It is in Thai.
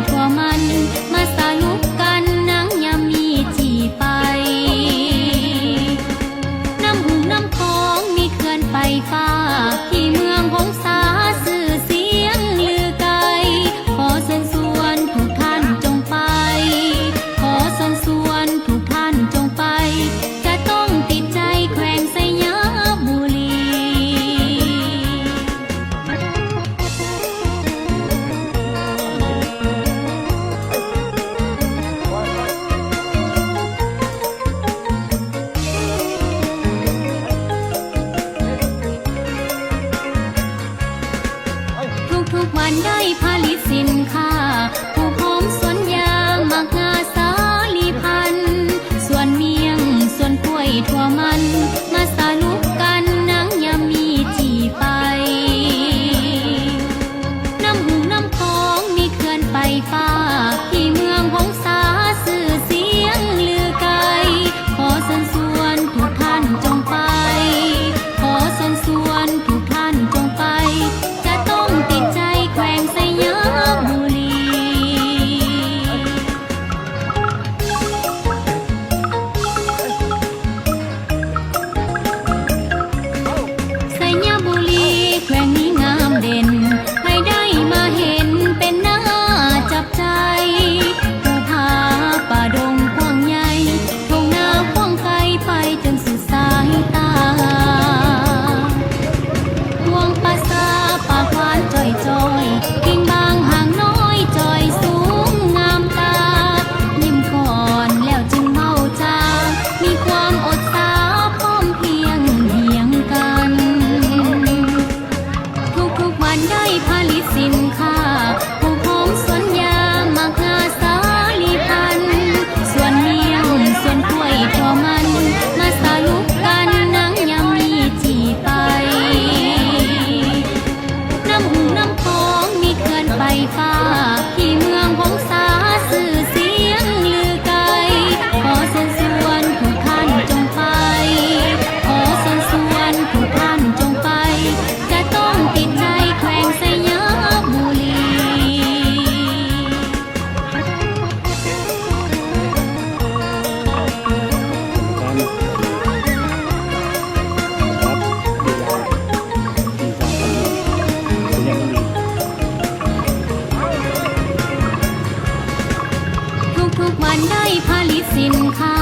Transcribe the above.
ทั่วมันมาสนุกกันนังยามมีจีไปน้ำหุ่งน้ำทองมีเขื่อนไปฟ้าที่เมืองหงสาสื่อเสียงลือไกลขอเชิญชวนทุกท่านจงไปขอเชิญชวนทุกท่านจงไปจะต้องติดใจแขวงสยามบุรีทุกวันได้ผลิตสินค้าผู้หอมสวนยางมักงาสาลีพันธุ์ส่วนเมียงส่วนกล้วยทั่วมันมาสนุกกันนังยามมีจีไปน้ำหุ่งน้ำทองมีเขื่อนไปฟ้าที่เมืองหงสาสื่อเสียงลือไกลขอเชิญชวนทุกท่านจงไปขอเชิญชวนทุกท่านจงไปจะต้องติดใจแขวงสยามบุรีสยามบุรีแขวงนี้งามเด่นให้ได้มาเห็นเป็นหน้าจับใจภูผาป่าดงกว้างใหญ่ทุ่งนากว้างไกลไปจนสุดสายตาห่วงป่าซาป่าควานจ่อยจอยกิ่งบางห่างน้อยจอยสูงงามตายิ้มก่อนแล้วจึงเมาจามีความอดสาพร้อมเพรียงเหียงกันทุกวันได้ผลิตสินค้าผู้หอมสวนยางมักงาสาลีพันธุ์ส่วนเมียงส่วนกล้วยทั่วมันมาสนุกกันนังยามมีจีไปน้ำหุ่งน้ำทองมีเขื่อนไปฟ้าที่เมืองหงสาสื่อเสียงลือไกลขอเชิญชวนทุกท่านจงไปขอเชิญชวนทุกท่านจงไปจะต้องติดใจแขวงสยามบุรี ทุกวันได้ผลิตสินค้า